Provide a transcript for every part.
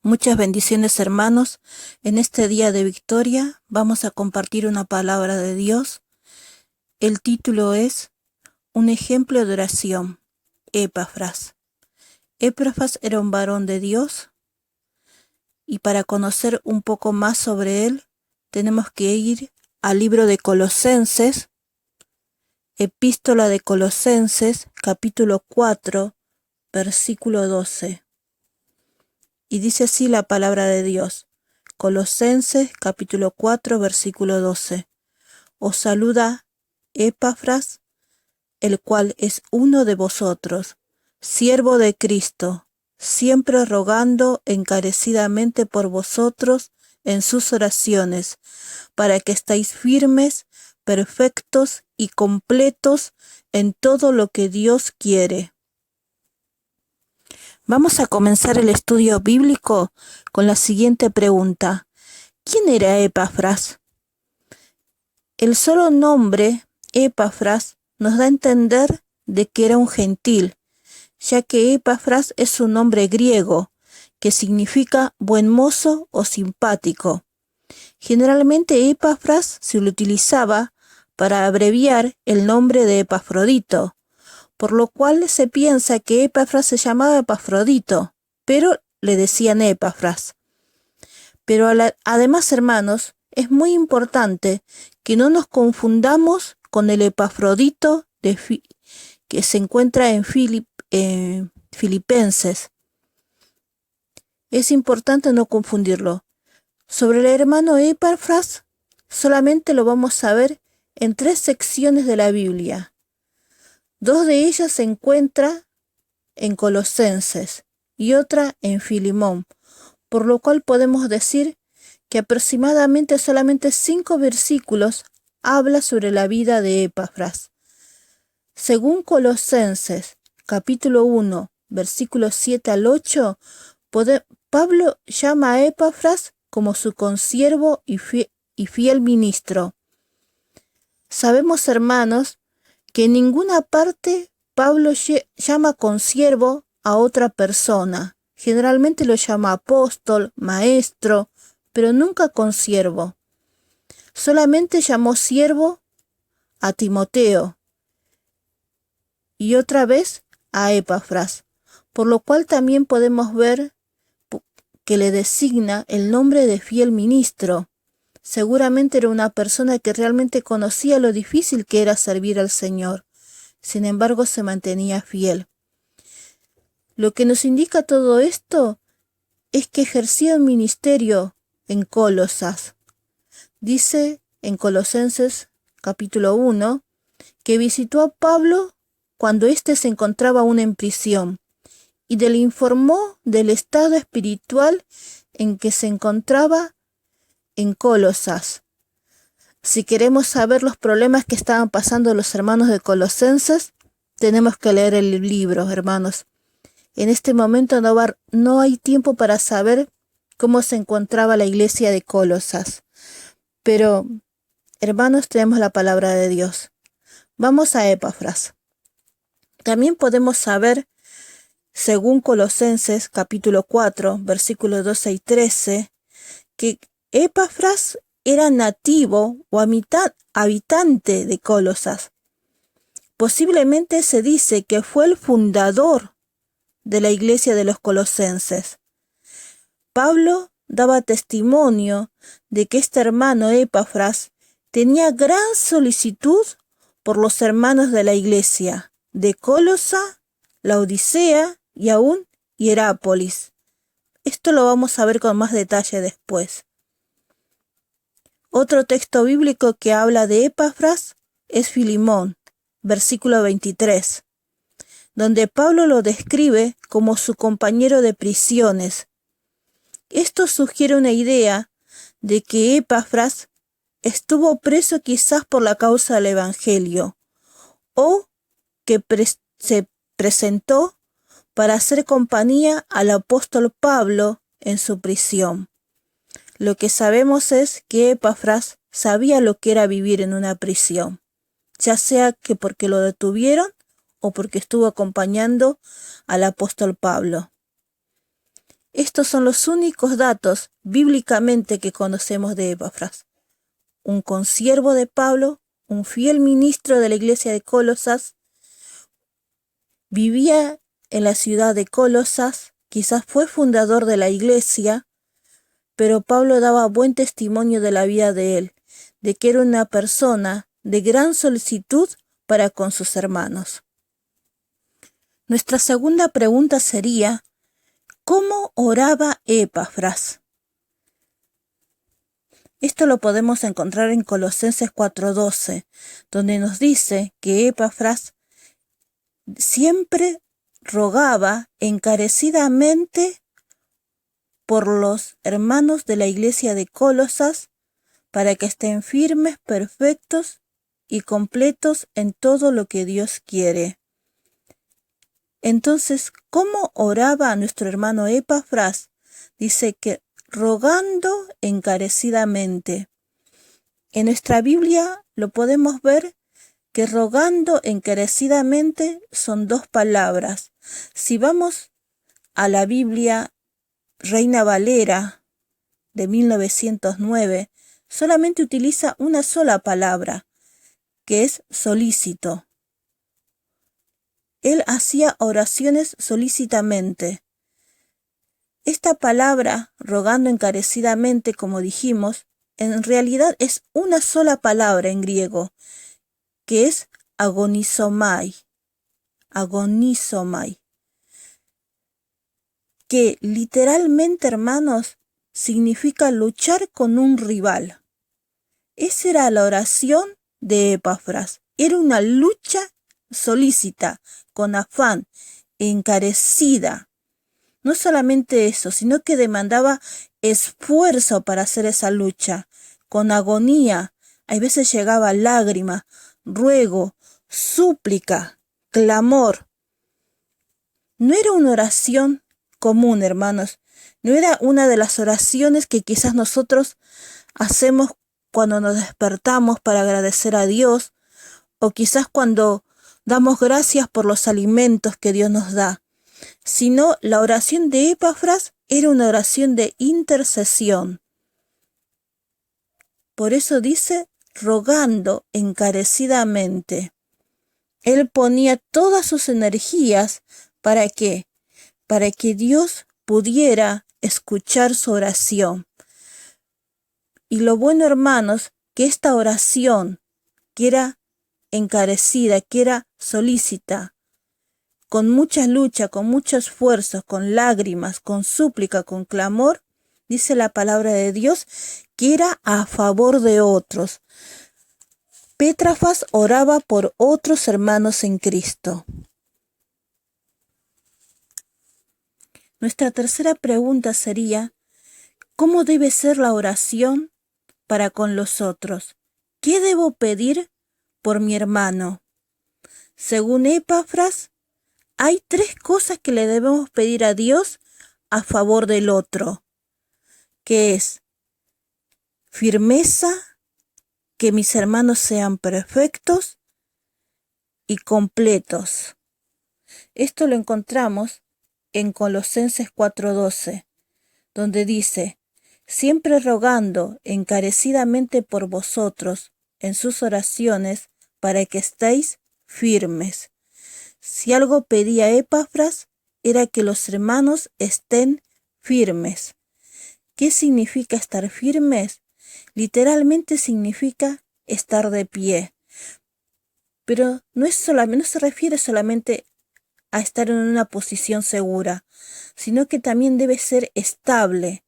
Muchas bendiciones, hermanos. En este día de victoria vamos a compartir una palabra de Dios. El título es Un ejemplo de oración. Epafras. Epafras era un varón de Dios, y para conocer un poco más sobre él tenemos que ir al libro de Colosenses, Epístola de Colosenses, capítulo 4, versículo 12. Y dice así la palabra de Dios. Colosenses capítulo 4 versículo 12. Os saluda Epafras, el cual es uno de vosotros, siervo de Cristo, siempre rogando encarecidamente por vosotros en sus oraciones, para que estéis firmes, perfectos y completos en todo lo que Dios quiere. Vamos a comenzar el estudio bíblico con la siguiente pregunta. ¿Quién era Epafras? El solo nombre, Epafras, nos da a entender de que era un gentil, ya que Epafras es un nombre griego, que significa buen mozo o simpático. Generalmente Epafras se lo utilizaba para abreviar el nombre de Epafrodito, por lo cual se piensa que Epafras se llamaba Epafrodito, pero le decían Epafras. Pero además, hermanos, es muy importante que no nos confundamos con el Epafrodito que se encuentra en Filipenses. Es importante no confundirlo. Sobre el hermano Epafras, solamente lo vamos a ver en 3 secciones de la Biblia. 2 de ellas se encuentran en Colosenses y otra en Filemón, por lo cual podemos decir que aproximadamente solamente 5 versículos habla sobre la vida de Epafras. Según Colosenses, capítulo 1, versículos 7 al 8, Pablo llama a Epafras como su consiervo y fiel ministro. Sabemos, hermanos, que en ninguna parte Pablo llama consiervo a otra persona. Generalmente lo llama apóstol, maestro, pero nunca consiervo. Solamente llamó siervo a Timoteo y otra vez a Epafras, por lo cual también podemos ver que le designa el nombre de fiel ministro. Seguramente era una persona que realmente conocía lo difícil que era servir al Señor. Sin embargo, se mantenía fiel. Lo que nos indica todo esto es que ejercía un ministerio en Colosas. Dice en Colosenses capítulo 1 que visitó a Pablo cuando éste se encontraba aún en prisión y le informó del estado espiritual en que se encontraba en Colosas. Si queremos saber los problemas que estaban pasando los hermanos de Colosenses, tenemos que leer el libro, hermanos. En este momento no hay tiempo para saber cómo se encontraba la iglesia de Colosas. Pero, hermanos, tenemos la palabra de Dios. Vamos a Epafras. También podemos saber, según Colosenses capítulo 4, versículos 12 y 13, que Epafras era nativo o habitante de Colosas. Posiblemente se dice que fue el fundador de la iglesia de los colosenses. Pablo daba testimonio de que este hermano Epafras tenía gran solicitud por los hermanos de la iglesia de Colosa, Laodicea y aún Hierápolis. Esto lo vamos a ver con más detalle después. Otro texto bíblico que habla de Epafras es Filemón, versículo 23, donde Pablo lo describe como su compañero de prisiones. Esto sugiere una idea de que Epafras estuvo preso quizás por la causa del Evangelio, o que se presentó para hacer compañía al apóstol Pablo en su prisión. Lo que sabemos es que Epafras sabía lo que era vivir en una prisión, ya sea que porque lo detuvieron o porque estuvo acompañando al apóstol Pablo. Estos son los únicos datos bíblicamente que conocemos de Epafras. Un consiervo de Pablo, un fiel ministro de la iglesia de Colosas, vivía en la ciudad de Colosas, quizás fue fundador de la iglesia, pero Pablo daba buen testimonio de la vida de él, de que era una persona de gran solicitud para con sus hermanos. Nuestra segunda pregunta sería, ¿cómo oraba Epafras? Esto lo podemos encontrar en Colosenses 4:12, donde nos dice que Epafras siempre rogaba encarecidamente por los hermanos de la iglesia de Colosas para que estén firmes, perfectos y completos en todo lo que Dios quiere. Entonces, ¿cómo oraba nuestro hermano Epafras? Dice que rogando encarecidamente. En nuestra Biblia lo podemos ver que rogando encarecidamente son dos palabras. Si vamos a la Biblia Reina Valera de 1909, solamente utiliza una sola palabra, que es solícito. Él hacía oraciones solícitamente. Esta palabra, rogando encarecidamente, como dijimos, en realidad es una sola palabra en griego, que es agonizomai, que literalmente, hermanos, significa luchar con un rival. Esa era la oración de Epafras. Era una lucha solícita, con afán, encarecida. No solamente eso, sino que demandaba esfuerzo para hacer esa lucha, con agonía. A veces llegaba lágrima, ruego, súplica, clamor. No era una oración común, hermanos. No era una de las oraciones que quizás nosotros hacemos cuando nos despertamos para agradecer a Dios, o quizás cuando damos gracias por los alimentos que Dios nos da, sino la oración de Epafras era una oración de intercesión. Por eso dice, rogando encarecidamente. Él ponía todas sus energías ¿para qué? Para que Dios pudiera escuchar su oración. Y lo bueno, hermanos, que esta oración, que era encarecida, que era solícita, con mucha lucha, con mucho esfuerzo, con lágrimas, con súplica, con clamor, dice la palabra de Dios, que era a favor de otros. Epafras oraba por otros hermanos en Cristo. Nuestra tercera pregunta sería, ¿cómo debe ser la oración para con los otros? ¿Qué debo pedir por mi hermano? Según Epafras, hay 3 cosas que le debemos pedir a Dios a favor del otro, que es firmeza, que mis hermanos sean perfectos y completos. Esto lo encontramos en Colosenses 4:12, donde dice, siempre rogando encarecidamente por vosotros en sus oraciones para que estéis firmes. Si algo pedía Epafras, era que los hermanos estén firmes. ¿Qué significa estar firmes? Literalmente significa estar de pie. Pero no se refiere solamente a estar en una posición segura, sino que también debe ser estable,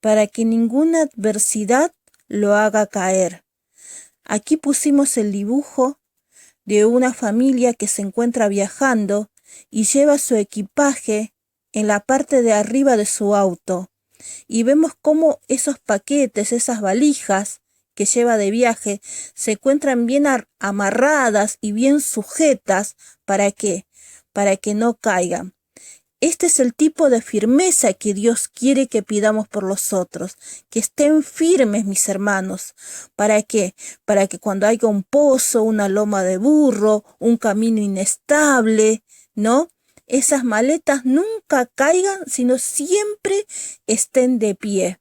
para que ninguna adversidad lo haga caer. Aquí pusimos el dibujo de una familia que se encuentra viajando y lleva su equipaje en la parte de arriba de su auto. Y vemos cómo esos paquetes, esas valijas que lleva de viaje, se encuentran bien amarradas y bien sujetas. ¿Para qué? Para que no caigan. Este es el tipo de firmeza que Dios quiere que pidamos por los otros, que estén firmes, mis hermanos. ¿Para qué? Para que cuando haya un pozo, una loma de burro, un camino inestable, ¿no? esas maletas nunca caigan, sino siempre estén de pie.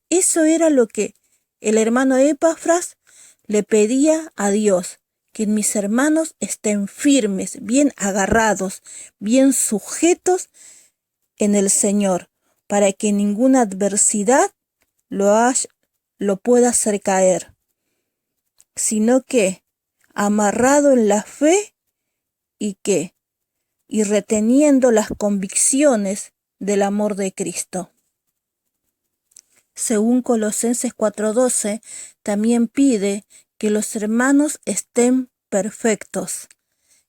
Eso era lo que el hermano Epafras le pedía a Dios, que mis hermanos estén firmes, bien agarrados, bien sujetos en el Señor, para que ninguna adversidad lo pueda hacer caer, sino que amarrado en la fe y reteniendo las convicciones del amor de Cristo. Según Colosenses 4:12, también pide que los hermanos estén perfectos.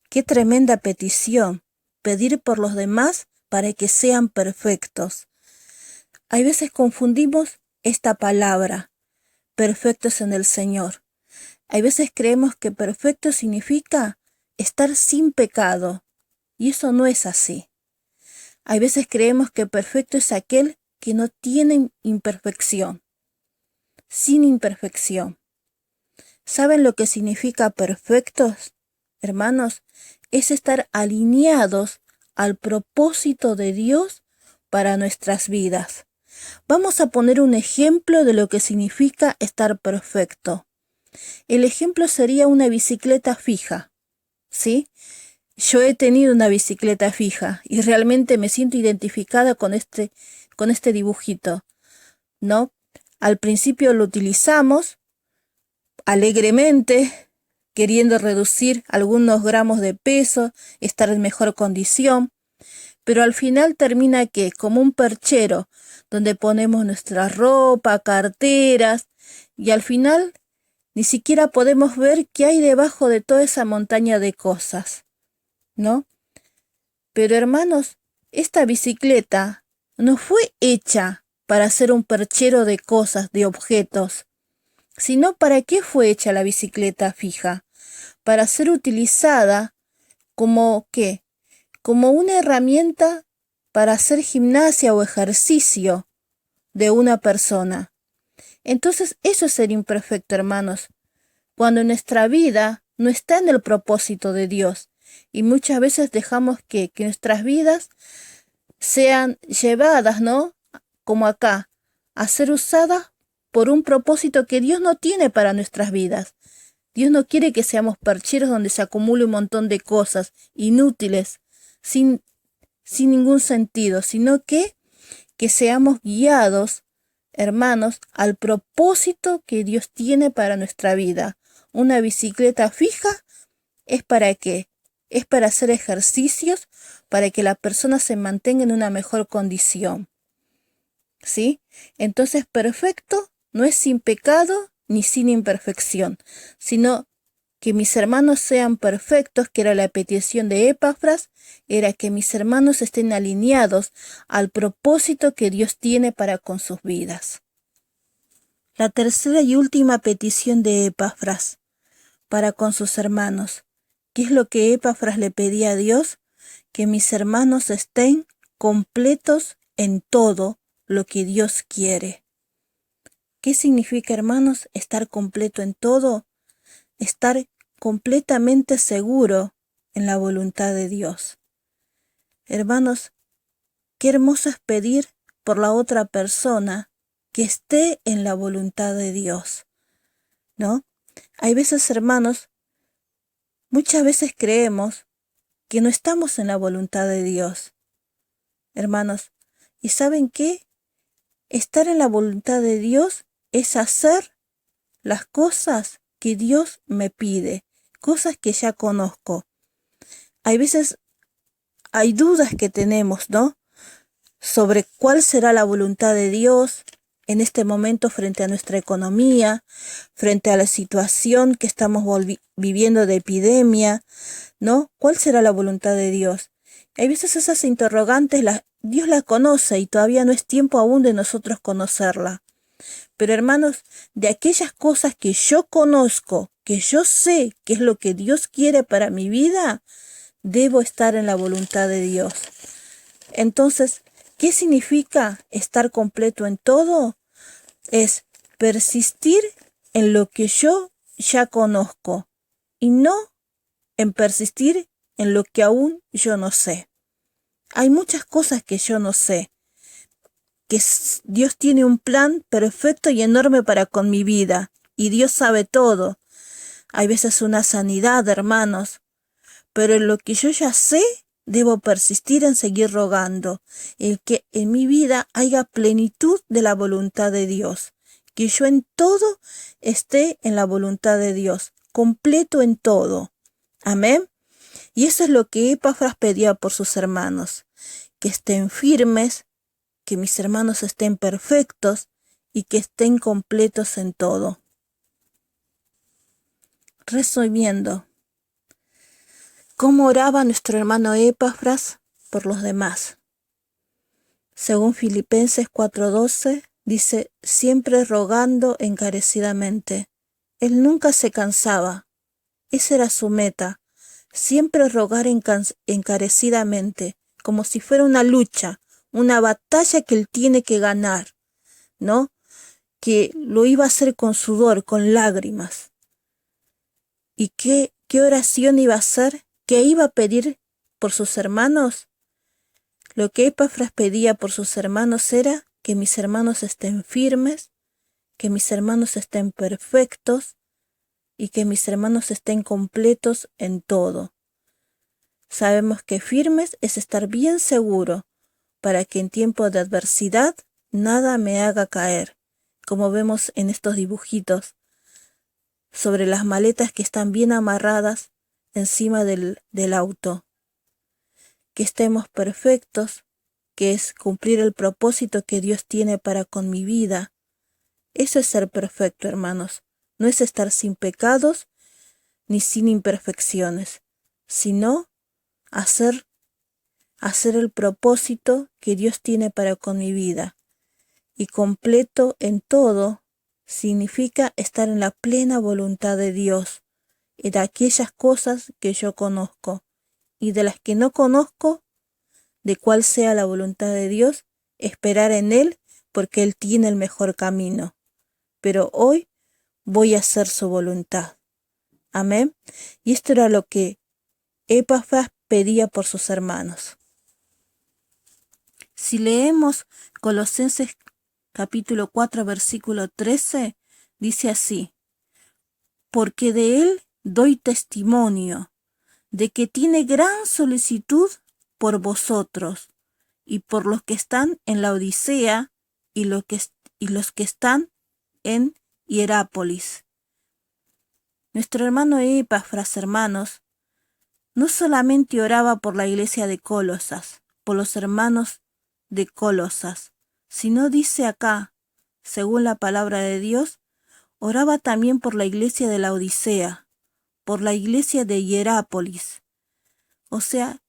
Qué tremenda petición, pedir por los demás para que sean perfectos. Hay veces confundimos esta palabra, perfectos en el Señor. Hay veces creemos que perfecto significa estar sin pecado, y eso no es así. Hay veces creemos que perfecto es aquel que no tiene imperfección, sin imperfección. ¿Saben lo que significa perfectos, hermanos? Es estar alineados al propósito de Dios para nuestras vidas. Vamos a poner un ejemplo de lo que significa estar perfecto. El ejemplo sería una bicicleta fija, ¿sí? Yo he tenido una bicicleta fija y realmente me siento identificada con este dibujito, ¿no? Al principio lo utilizamos alegremente, queriendo reducir algunos gramos de peso, estar en mejor condición, pero al final termina ¿qué? Como un perchero, donde ponemos nuestra ropa, carteras, y al final ni siquiera podemos ver qué hay debajo de toda esa montaña de cosas, ¿no? Pero hermanos, esta bicicleta no fue hecha para ser un perchero de cosas, de objetos, sino para qué fue hecha la bicicleta fija, para ser utilizada como ¿qué? Como una herramienta para hacer gimnasia o ejercicio de una persona. Entonces eso es ser imperfecto, hermanos, cuando nuestra vida no está en el propósito de Dios, y muchas veces dejamos que nuestras vidas sean llevadas, ¿no? Como acá, a ser usadas por un propósito que Dios no tiene para nuestras vidas. Dios no quiere que seamos percheros donde se acumule un montón de cosas inútiles, sin ningún sentido, sino que seamos guiados, hermanos, al propósito que Dios tiene para nuestra vida. Una bicicleta fija ¿es para qué? Es para hacer ejercicios, para que la persona se mantenga en una mejor condición, ¿sí? Entonces, perfecto no es sin pecado ni sin imperfección, sino que mis hermanos sean perfectos, que era la petición de Epafras, era que mis hermanos estén alineados al propósito que Dios tiene para con sus vidas. La tercera y última petición de Epafras para con sus hermanos. ¿Qué es lo que Epafras le pedía a Dios? Que mis hermanos estén completos en todo lo que Dios quiere. ¿Qué significa, hermanos, estar completo en todo? Estar completamente seguro en la voluntad de Dios. Hermanos, qué hermoso es pedir por la otra persona que esté en la voluntad de Dios, ¿no? Hay veces, hermanos, muchas veces creemos que no estamos en la voluntad de Dios, hermanos. ¿Y saben qué? Estar en la voluntad de Dios es hacer las cosas que Dios me pide, cosas que ya conozco. Hay veces, hay dudas que tenemos, ¿no? Sobre cuál será la voluntad de Dios en este momento frente a nuestra economía, frente a la situación que estamos viviendo de epidemia, ¿no? ¿Cuál será la voluntad de Dios? Hay veces esas interrogantes Dios las conoce y todavía no es tiempo aún de nosotros conocerla. Pero hermanos, de aquellas cosas que yo conozco, que yo sé que es lo que Dios quiere para mi vida, debo estar en la voluntad de Dios. Entonces, ¿qué significa estar completo en todo? Es persistir en lo que yo ya conozco y no en persistir en lo que aún yo no sé. Hay muchas cosas que yo no sé, que Dios tiene un plan perfecto y enorme para con mi vida, y Dios sabe todo. Hay veces una sanidad, hermanos, pero en lo que yo ya sé, debo persistir en seguir rogando, en que en mi vida haya plenitud de la voluntad de Dios, que yo en todo esté en la voluntad de Dios, completo en todo. Amén. Y eso es lo que Epafras pedía por sus hermanos, que estén firmes, que mis hermanos estén perfectos y que estén completos en todo. Resumiendo, ¿cómo oraba nuestro hermano Epafras por los demás? Según Filipenses 4:12, dice, siempre rogando encarecidamente. Él nunca se cansaba. Esa era su meta, siempre rogar encarecidamente, como si fuera una lucha, una batalla que él tiene que ganar, ¿no? Que lo iba a hacer con sudor, con lágrimas. ¿Y qué oración iba a hacer? ¿Qué iba a pedir por sus hermanos? Lo que Epafras pedía por sus hermanos era que mis hermanos estén firmes, que mis hermanos estén perfectos y que mis hermanos estén completos en todo. Sabemos que firmes es estar bien seguro para que en tiempo de adversidad nada me haga caer, como vemos en estos dibujitos, sobre las maletas que están bien amarradas encima del auto. Que estemos perfectos, que es cumplir el propósito que Dios tiene para con mi vida. Eso es ser perfecto, hermanos. No es estar sin pecados ni sin imperfecciones, sino hacer el propósito que Dios tiene para con mi vida. Y completo en todo significa estar en la plena voluntad de Dios, en aquellas cosas que yo conozco, y de las que no conozco, de cuál sea la voluntad de Dios, esperar en Él, porque Él tiene el mejor camino. Pero hoy voy a hacer su voluntad. Amén. Y esto era lo que Epafras pedía por sus hermanos. Si leemos Colosenses capítulo 4, versículo 13, dice así: porque de Él doy testimonio de que tiene gran solicitud por vosotros y por los que están en la Odisea y los que están en Hierápolis. Nuestro hermano Epafras, hermanos, no solamente oraba por la iglesia de Colosas, por los hermanos de Colosas, sino dice acá, según la palabra de Dios, oraba también por la iglesia de la Odisea, por la iglesia de Hierápolis. O sea,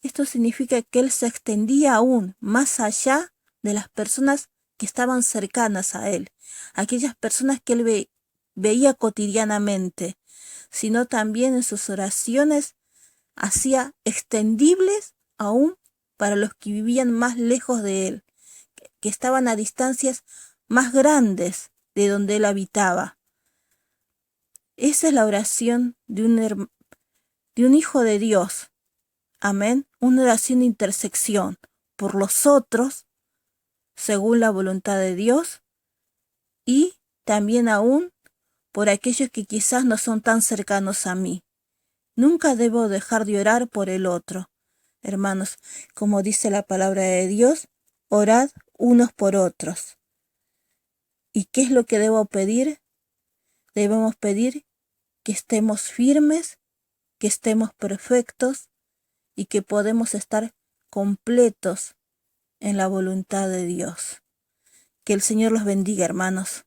esto significa que él se extendía aún más allá de las personas que estaban cercanas a él, aquellas personas que él veía cotidianamente, sino también en sus oraciones hacía extendibles aún para los que vivían más lejos de él, que estaban a distancias más grandes de donde él habitaba. Esa es la oración de un hijo de Dios. Amén. Una oración de intersección por los otros, según la voluntad de Dios, y también aún por aquellos que quizás no son tan cercanos a mí. Nunca debo dejar de orar por el otro. Hermanos, como dice la palabra de Dios, orad unos por otros. ¿Y qué es lo que debo pedir? Debemos pedir que estemos firmes, que estemos perfectos y que podemos estar completos en la voluntad de Dios. Que el Señor los bendiga, hermanos.